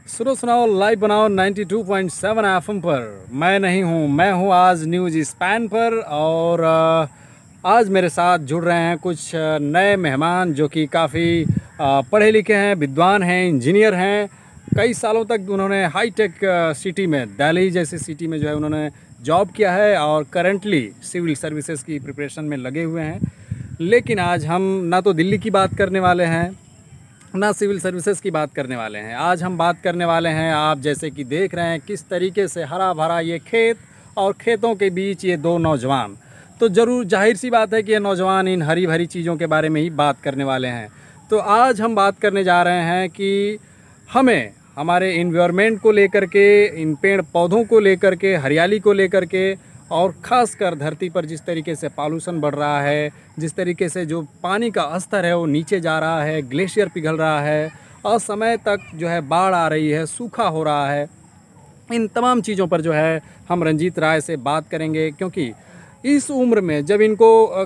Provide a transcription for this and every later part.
सुनो सुनाओ लाइव बनाओ 92.7 एफएम पर। मैं नहीं हूँ, मैं हूँ आज न्यूज़ स्पैन पर। और आज मेरे साथ जुड़ रहे हैं कुछ नए मेहमान जो कि काफ़ी पढ़े लिखे हैं, विद्वान हैं, इंजीनियर हैं। कई सालों तक उन्होंने हाईटेक सिटी में, दिल्ली जैसी सिटी में जो है उन्होंने जॉब किया है और करंटली सिविल सर्विसेज की प्रिपरेशन में लगे हुए हैं। लेकिन आज हम ना तो दिल्ली की बात करने वाले हैं ना सिविल सर्विसेज की बात करने वाले हैं। आज हम बात करने वाले हैं, आप जैसे कि देख रहे हैं किस तरीके से हरा भरा ये खेत और खेतों के बीच ये दो नौजवान। तो ज़रूर जाहिर सी बात है कि ये नौजवान इन हरी भरी चीज़ों के बारे में ही बात करने वाले हैं। तो आज हम बात करने जा रहे हैं कि हमें हमारे इन्वायरमेंट को लेकर के, इन पेड़ पौधों को लेकर के, हरियाली को लेकर के, और ख़ासकर धरती पर जिस तरीके से पॉल्यूशन बढ़ रहा है, जिस तरीके से जो पानी का स्तर है वो नीचे जा रहा है, ग्लेशियर पिघल रहा है, असमय तक जो है बाढ़ आ रही है, सूखा हो रहा है, इन तमाम चीज़ों पर जो है हम रंजीत राय से बात करेंगे। क्योंकि इस उम्र में जब इनको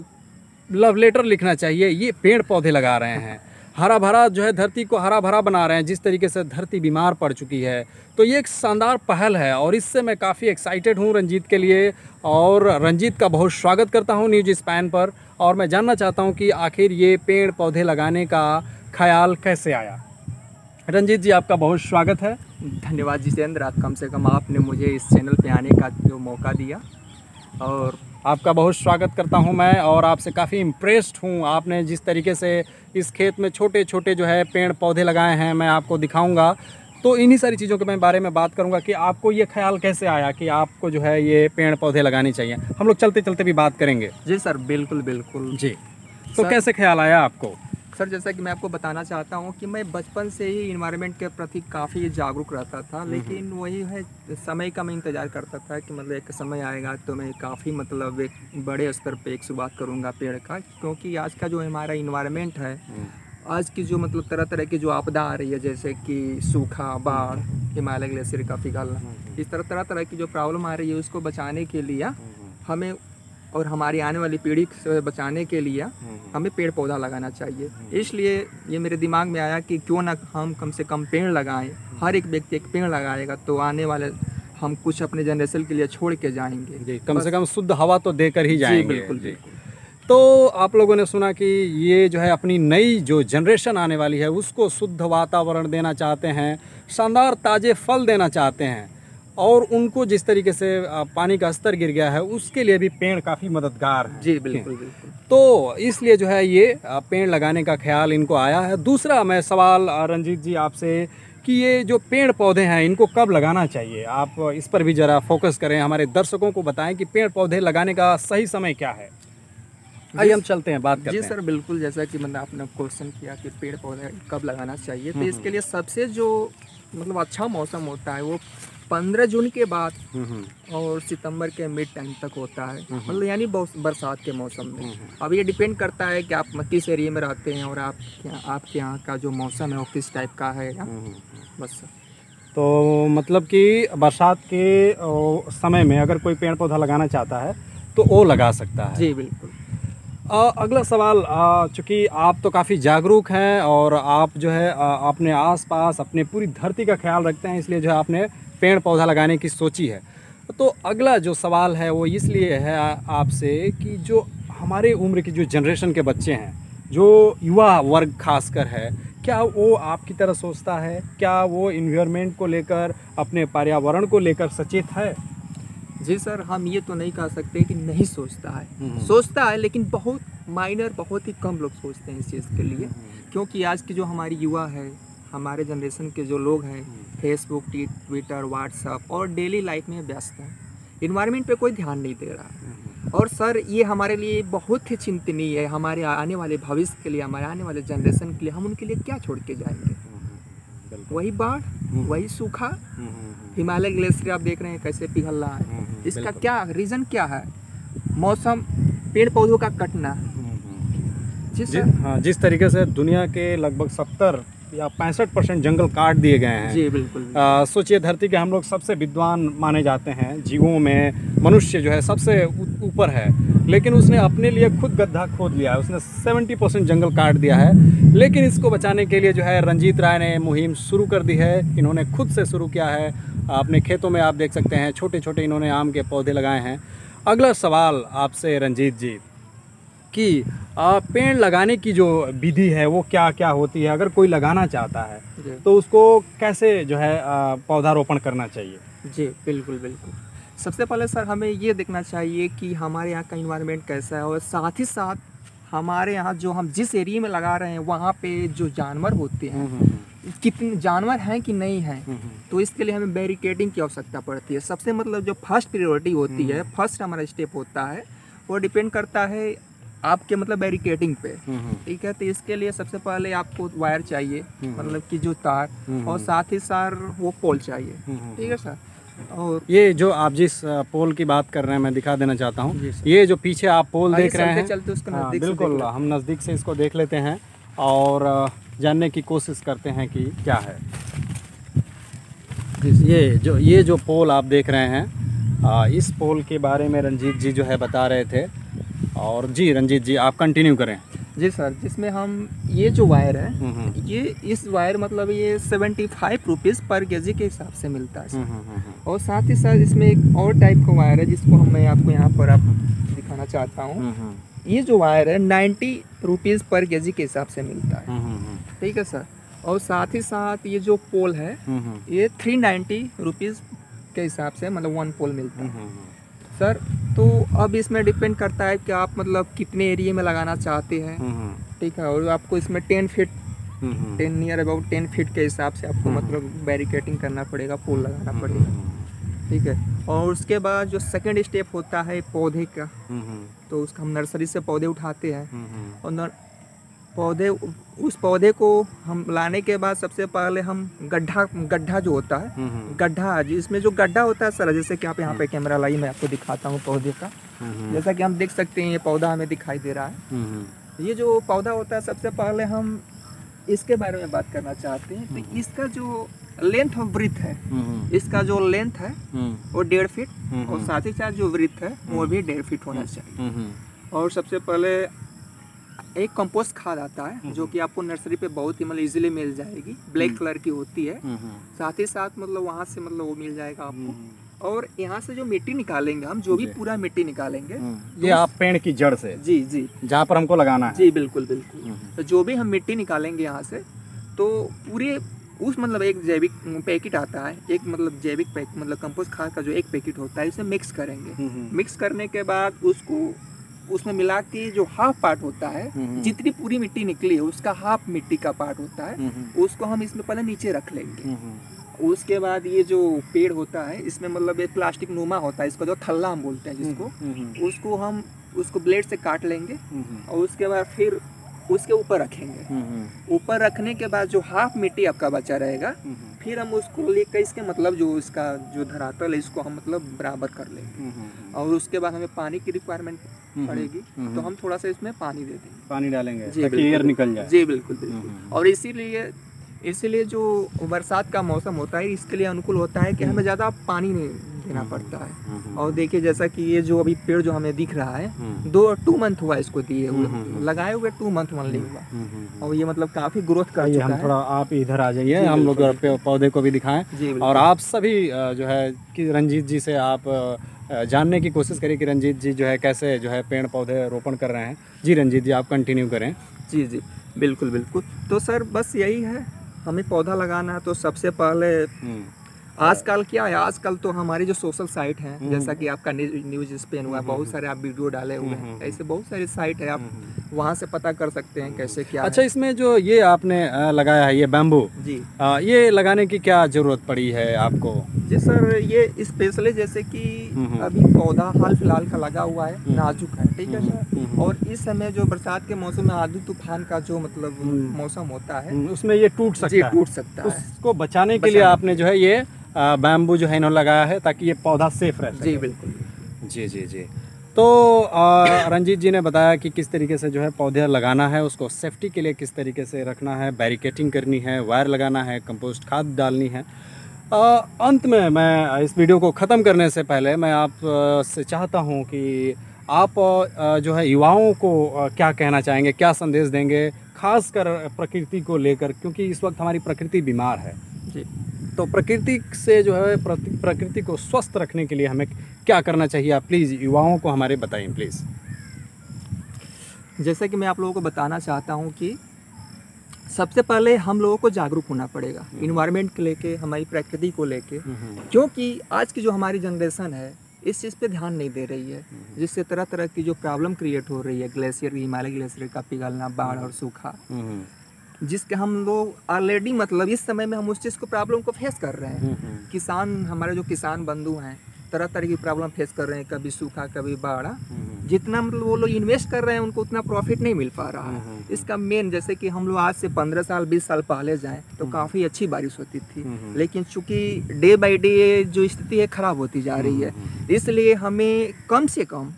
लव लेटर लिखना चाहिए, ये पेड़ पौधे लगा रहे हैं, हरा भरा जो है धरती को हरा भरा बना रहे हैं। जिस तरीके से धरती बीमार पड़ चुकी है, तो ये एक शानदार पहल है और इससे मैं काफ़ी एक्साइटेड हूँ रंजीत के लिए। और रंजीत का बहुत स्वागत करता हूँ न्यूज़ स्पैन पर। और मैं जानना चाहता हूँ कि आखिर ये पेड़ पौधे लगाने का ख्याल कैसे आया। रंजीत जी, आपका बहुत स्वागत है। धन्यवाद जितेंद्र, कम से कम आपने मुझे इस चैनल पे आने का जो मौका दिया। और आपका बहुत स्वागत करता हूं मैं, और आपसे काफ़ी इम्प्रेस्ड हूं। आपने जिस तरीके से इस खेत में छोटे छोटे जो है पेड़ पौधे लगाए हैं, मैं आपको दिखाऊंगा। तो इन्हीं सारी चीज़ों के मैं बारे में बात करूंगा कि आपको ये ख्याल कैसे आया कि आपको जो है ये पेड़ पौधे लगाने चाहिए। हम लोग चलते चलते भी बात करेंगे। जी सर, बिल्कुल बिल्कुल जी। तो कैसे ख्याल आया आपको? सर, जैसा कि मैं आपको बताना चाहता हूँ कि मैं बचपन से ही इन्वायरमेंट के प्रति काफ़ी जागरूक रहता था। लेकिन वही है, समय का मैं इंतज़ार करता था कि मतलब एक समय आएगा तो मैं काफ़ी मतलब एक बड़े स्तर पे एक शुरुआत करूँगा पेड़ का। क्योंकि आज का जो हमारा इन्वायरमेंट है, आज की जो मतलब तरह तरह की जो आपदा आ रही है, जैसे कि सूखा, बाढ़, हिमालय ग्लेशियर का पिघलना, इस तरह तरह की जो प्रॉब्लम आ रही है, उसको बचाने के लिए हमें और हमारी आने वाली पीढ़ी से बचाने के लिए हमें पेड़ पौधा लगाना चाहिए। इसलिए ये मेरे दिमाग में आया कि क्यों ना हम कम से कम पेड़ लगाएं। हर एक व्यक्ति एक पेड़ लगाएगा तो आने वाले हम कुछ अपने जनरेशन के लिए छोड़ के जाएंगे। जी, कम से कम शुद्ध हवा तो देकर ही जाएंगे। बिल्कुल बिल्कुल। तो आप लोगों ने सुना कि ये जो है अपनी नई जो जनरेशन आने वाली है उसको शुद्ध वातावरण देना चाहते हैं, शानदार ताज़े फल देना चाहते हैं, और उनको जिस तरीके से पानी का स्तर गिर गया है उसके लिए भी पेड़ काफ़ी मददगार है। जी बिल्कुल बिल्कुल। तो इसलिए जो है ये पेड़ लगाने का ख्याल इनको आया है। दूसरा मैं सवाल रंजीत जी आपसे कि ये जो पेड़ पौधे हैं इनको कब लगाना चाहिए, आप इस पर भी ज़रा फोकस करें, हमारे दर्शकों को बताएं कि पेड़ पौधे लगाने का सही समय क्या है। आइए हम चलते हैं, बात करते हैं। जी सर, बिल्कुल। जैसा कि मतलब आपने क्वेश्चन किया कि पेड़ पौधे कब लगाना चाहिए, तो इसके लिए सबसे जो मतलब अच्छा मौसम होता है वो 15 जून के बाद और सितंबर के मिड टाइम तक होता है, मतलब यानी बरसात के मौसम में। अब ये डिपेंड करता है कि आप किस एरिया में रहते हैं और आपके यहाँ का जो मौसम है वो किस टाइप का है। बस। तो मतलब कि बरसात के समय में अगर कोई पेड़ पौधा लगाना चाहता है तो वो लगा सकता है। जी बिल्कुल। अगला सवाल, चूँकि आप तो काफ़ी जागरूक हैं और आप जो है अपने आसपास अपने पूरी धरती का ख्याल रखते हैं, इसलिए जो है आपने पेड़ पौधा लगाने की सोची है। तो अगला जो सवाल है वो इसलिए है आपसे कि जो हमारे उम्र की जो जनरेशन के बच्चे हैं, जो युवा वर्ग खासकर है, क्या वो आपकी तरह सोचता है? क्या वो इन्वायरमेंट को लेकर, अपने पर्यावरण को लेकर सचेत है? जी सर, हम ये तो नहीं कह सकते कि नहीं सोचता है। सोचता है, लेकिन बहुत माइनर, बहुत ही कम लोग सोचते हैं इस चीज़ के लिए। क्योंकि आज की जो हमारी युवा है, हमारे जनरेशन के जो लोग हैं, फेसबुक, ट्विटर, व्हाट्सअप और डेली लाइफ में व्यस्त हैं, इन्वायरमेंट पे कोई ध्यान नहीं दे रहा है। और सर, ये हमारे लिए बहुत ही चिंतनीय है। हमारे आने वाले भविष्य के लिए, हमारे आने वाले जनरेशन के लिए हम उनके लिए क्या छोड़ के जाएंगे? वही बाढ़, वही सूखा, हिमालय ग्लेशियर आप देख रहे हैं कैसे पिघल रहा है। इसका क्या रीज़न क्या है? मौसम, पेड़ पौधों का कटना। हाँ, जिस तरीके से दुनिया के लगभग 70 या 65% जंगल काट दिए गए हैं। जी बिल्कुल। सोचिए, धरती के हम लोग सबसे विद्वान माने जाते हैं जीवों में, मनुष्य जो है सबसे ऊपर है, लेकिन उसने अपने लिए खुद गड्ढा खोद लिया है। उसने 70% जंगल काट दिया है। लेकिन इसको बचाने के लिए जो है रंजीत राय ने मुहिम शुरू कर दी है। इन्होंने खुद से शुरू किया है। अपने खेतों में आप देख सकते हैं छोटे छोटे इन्होंने आम के पौधे लगाए हैं। अगला सवाल आपसे रंजीत जी कि पेड़ लगाने की जो विधि है वो क्या क्या होती है? अगर कोई लगाना चाहता है तो उसको कैसे जो है पौधारोपण करना चाहिए? जी बिल्कुल बिल्कुल। सबसे पहले सर हमें ये देखना चाहिए कि हमारे यहाँ का इन्वायरमेंट कैसा है, और साथ ही साथ हमारे यहाँ जो हम जिस एरिया में लगा रहे हैं वहाँ पे जो जानवर होते हैं कितने जानवर हैं कि नहीं हैं, तो इसके लिए हमें बैरिकेडिंग की आवश्यकता पड़ती है। सबसे मतलब जो फर्स्ट प्रायोरिटी होती है, फर्स्ट हमारा स्टेप होता है, वो डिपेंड करता है आपके मतलब बैरिकेडिंग पे। ठीक है, तो इसके लिए सबसे पहले आपको वायर चाहिए, मतलब कि जो तार, और साथ ही साथ वो पोल चाहिए। ठीक है सर। और ये जो आप जिस पोल की बात कर रहे हैं मैं दिखा देना चाहता हूँ। ये जो पीछे आप पोल देख रहे हैं, चलते उसको हाँ, नजदीक से बिल्कुल हम नज़दीक से इसको देख लेते हैं और जानने की कोशिश करते हैं कि क्या है। ये जो पोल आप देख रहे हैं, इस पोल के बारे में रंजीत जी जो है बता रहे थे। और जी रंजीत जी आप कंटिन्यू करें। जी सर, जिसमें हम ये जो वायर है, ये इस वायर मतलब ये 75 रुपीज़ पर केजी के हिसाब से मिलता है सर। और साथ ही साथ इसमें एक और टाइप का वायर है जिसको मैं आपको यहाँ पर आप दिखाना चाहता हूँ। ये जो वायर है 90 रुपीज़ पर केजी के हिसाब से मिलता है। ठीक है सर। और साथ ही साथ ये जो पोल है ये 390 रुपीज़ के हिसाब से मतलब 1 पोल मिलता है सर। तो अब इसमें डिपेंड करता है कि आप मतलब कितने एरिया में लगाना चाहते हैं। ठीक है, और आपको इसमें 10 फीट 10 नियर अबाउट 10 फीट के हिसाब से आपको मतलब बैरिकेडिंग करना पड़ेगा, पोल लगाना पड़ेगा। ठीक है, और उसके बाद जो सेकंड स्टेप होता है पौधे का, तो उसका हम नर्सरी से पौधे उठाते हैं और उस पौधे को हम लाने के बाद सबसे पहले हम गड्ढा जो होता है, गड्ढा जिसमें जो गड्ढा होता है सर, जैसे कि आप यहाँ पे कैमरा लाई मैं आपको दिखाता हूँ पौधे का। जैसा कि हम देख सकते हैं ये पौधा हमें दिखाई दे रहा है। ये जो पौधा होता है सबसे पहले हम इसके बारे में बात करना चाहते हैं। तो इसका जो लेंथ और ब्रीथ है, इसका जो लेंथ है वो 1.5 फीट और साथ ही साथ जो ब्रीथ है वो भी 1.5 फीट होना चाहिए। और सबसे पहले एक कंपोस्ट खाद आता है जो कि आपको नर्सरी पे बहुत ही मतलब इजीली मिल जाएगी, ब्लैक कलर की होती है। साथ ही साथ मतलब वहाँ से मतलब वो मिल जाएगा आपको। और यहाँ से जो मिट्टी निकालेंगे हम, जो भी पूरा मिट्टी निकालेंगे ये आप पेड़ की जड़ से, जी जी, जहाँ पर हमको लगाना है। जी बिल्कुल बिल्कुल। तो जो भी हम मिट्टी निकालेंगे यहाँ से, तो पूरे उस मतलब एक जैविक पैकेट आता है, एक मतलब जैविक मतलब कंपोस्ट खाद का जो एक पैकेट होता है, इसे मिक्स करेंगे। मिक्स करने के बाद उसको उसमें मिला के जो हाफ पार्ट होता है, जितनी पूरी मिट्टी निकली है उसका हाफ मिट्टी का पार्ट होता है, उसको हम इसमें पहले नीचे रख लेंगे। उसके बाद ये जो पेड़ होता है इसमें मतलब एक प्लास्टिक नुमा होता है, इसको जो थल्ला हम बोलते हैं जिसको, उसको हम उसको ब्लेड से काट लेंगे और उसके बाद फिर उसके ऊपर रखेंगे। ऊपर रखने के बाद जो हाफ मिट्टी आपका बचा रहेगा, फिर हम उसको लेकर इसके मतलब जो इसका जो धरातल है इसको हम मतलब बराबर कर लेंगे। और उसके बाद हमें पानी की रिक्वायरमेंट पड़ेगी, तो हम थोड़ा सा इसमें पानी दे देंगे, पानी डालेंगे ताकि एयर निकल जाए। जी बिल्कुल बिल्कुल। और इसीलिए जो बरसात का मौसम होता है इसके लिए अनुकूल होता है कि हमें ज़्यादा पानी नहीं देना पड़ता है। और देखिए जैसा कि ये जो अभी पेड़ जो हमें दिख रहा है, 2 मंथ हुआ इसको दिए हुए, लगाए हुए 2 मंथ मान हुआ, और ये मतलब काफ़ी ग्रोथ कर चुका है। थोड़ा आप इधर आ जाइए, हम लोग पौधे को भी दिखाएं। और आप सभी जो है कि रंजीत जी से आप जानने की कोशिश करिए कि रंजीत जी जो है कैसे जो है पेड़ पौधे रोपण कर रहे हैं। जी रंजीत जी आप कंटिन्यू करें। जी जी बिल्कुल बिल्कुल। तो सर बस यही है, हमें पौधा लगाना है तो सबसे पहले आजकल क्या है, आजकल तो हमारी जो सोशल साइट हैं, जैसा कि आपका न्यूज स्पेन हुआ है, बहुत सारे आप वीडियो डाले हुए हैं, ऐसे बहुत सारी साइट है, आप वहाँ से पता कर सकते हैं कैसे क्या अच्छा है। इसमें जो ये आपने लगाया है ये बैम्बू, जी ये लगाने की क्या जरूरत पड़ी है आपको? जी सर, ये स्पेशली जैसे कि अभी पौधा हाल फिलहाल का लगा हुआ है, नाजुक है, ठीक है सर। और इस समय जो बरसात के मौसम में आंधी तूफान का जो मतलब मौसम होता है, उसमें ये टूट सकता है। उसको बचाने के लिए आपने जो है ये बैम्बू जो है इन्होंने लगाया है ताकि ये पौधा सेफ रहे। जी बिल्कुल। जी जी जी। तो रंजीत जी ने बताया कि किस तरीके से जो है पौधे लगाना है, उसको सेफ्टी के लिए किस तरीके से रखना है, बैरिकेटिंग करनी है, वायर लगाना है, कंपोस्ट खाद डालनी है। अंत में मैं इस वीडियो को ख़त्म करने से पहले मैं आप से चाहता हूँ कि आप जो है युवाओं को क्या कहना चाहेंगे, क्या संदेश देंगे, खासकर प्रकृति को लेकर, क्योंकि इस वक्त हमारी प्रकृति बीमार है। जी। तो प्रकृति से जो है प्रकृति को स्वस्थ रखने के लिए हमें क्या करना चाहिए, आप प्लीज़ युवाओं को हमारे बताएं प्लीज़। जैसे कि मैं आप लोगों को बताना चाहता हूँ कि सबसे पहले हम लोगों को जागरूक होना पड़ेगा इन्वायरमेंट को लेके, हमारी प्रकृति को लेके, क्योंकि आज की जो हमारी जनरेशन है इस चीज़ पे ध्यान नहीं दे रही है, जिससे तरह तरह की जो प्रॉब्लम क्रिएट हो रही है, ग्लेशियर, हिमालय ग्लेशियर का पिघलना, बाढ़ और सूखा, जिसके हम लोग ऑलरेडी मतलब इस समय में हम उस चीज़ को प्रॉब्लम को फेस कर रहे हैं। किसान, हमारे जो किसान बंधु हैं तरह तरह की प्रॉब्लम फेस कर रहे हैं, कभी सूखा कभी बाढ़। जितना मतलब वो लोग इन्वेस्ट कर रहे हैं उनको उतना प्रॉफिट नहीं मिल पा रहा है। इसका मेन, जैसे कि हम लोग आज से 15 साल 20 साल पहले जाएं तो काफ़ी अच्छी बारिश होती थी, लेकिन चूंकि डे बाय डे जो स्थिति है ख़राब होती जा रही है, इसलिए हमें कम से कम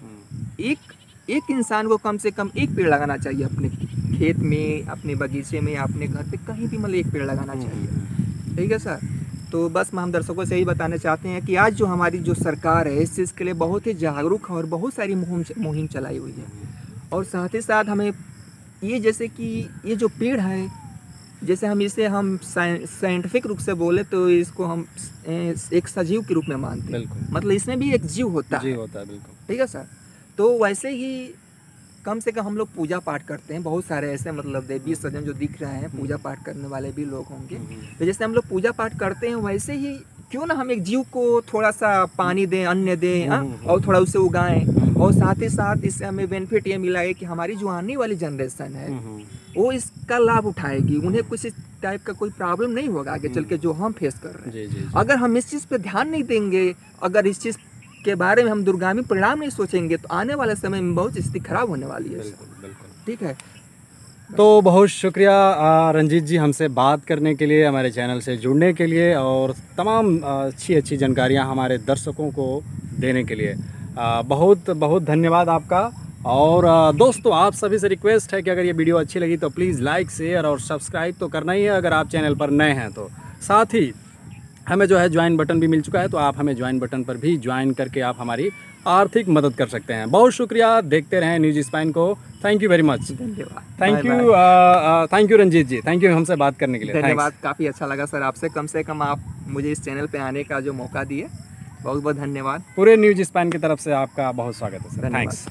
एक इंसान को कम से कम एक पेड़ लगाना चाहिए अपने खेत में, अपने बगीचे में, अपने घर पे, कहीं भी मतलब एक पेड़ लगाना चाहिए। ठीक है सर। तो बस हम दर्शकों से यही बताना चाहते हैं कि आज जो हमारी जो सरकार है इस चीज़ के लिए बहुत ही जागरूक है और बहुत सारी मुहिम चलाई हुई है। और साथ ही साथ हमें ये, जैसे कि ये जो पेड़ है, जैसे हम इसे साइंटिफिक रूप से बोले तो इसको हम एक सजीव के रूप में मानते हैं। मतलब इसमें भी एक जीव होता है। बिल्कुल। ठीक है सर। तो वैसे ही कम से कम हम लोग पूजा पाठ करते हैं, बहुत सारे ऐसे मतलब देवी सज्जन जो दिख रहे हैं, पूजा पाठ करने वाले भी लोग होंगे। तो जैसे हम लोग पूजा पाठ करते हैं वैसे ही क्यों ना हम एक जीव को थोड़ा सा पानी दें, अन्न दें, और थोड़ा उसे उगाएं। और साथ ही साथ इससे हमें बेनिफिट ये मिला है कि हमारी जो आने वाली जनरेशन है वो इसका लाभ उठाएगी, उन्हें कुछ इस टाइप का कोई प्रॉब्लम नहीं होगा आगे चल के जो हम फेस कर रहे हैं। अगर हम इस चीज़ पे ध्यान नहीं देंगे, अगर इस चीज़ के बारे में हम दूरगामी परिणाम नहीं सोचेंगे तो आने वाले समय में बहुत स्थिति खराब होने वाली है। बिल्कुल। ठीक है। तो बहुत शुक्रिया रंजीत जी, हमसे बात करने के लिए, हमारे चैनल से जुड़ने के लिए और तमाम अच्छी जानकारियां हमारे दर्शकों को देने के लिए बहुत बहुत धन्यवाद आपका। और दोस्तों, आप सभी से रिक्वेस्ट है कि अगर ये वीडियो अच्छी लगी तो प्लीज़ लाइक, शेयर और सब्सक्राइब तो करना ही है अगर आप चैनल पर नए हैं तो। साथ ही हमें जो है ज्वाइन बटन भी मिल चुका है, तो आप हमें ज्वाइन बटन पर भी ज्वाइन करके आप हमारी आर्थिक मदद कर सकते हैं। बहुत शुक्रिया, देखते रहें न्यूज स्पैन को। Thank you very much. धन्यवाद। Thank you Ranjit ji, thank you हमसे बात करने के लिए। धन्यवाद। काफ़ी अच्छा लगा सर आपसे, कम से कम आप मुझे इस चैनल पे आने का जो मौका दिए, बहुत बहुत धन्यवाद। पूरे न्यूज स्पैन की तरफ से आपका बहुत स्वागत है सर। थैंक्स।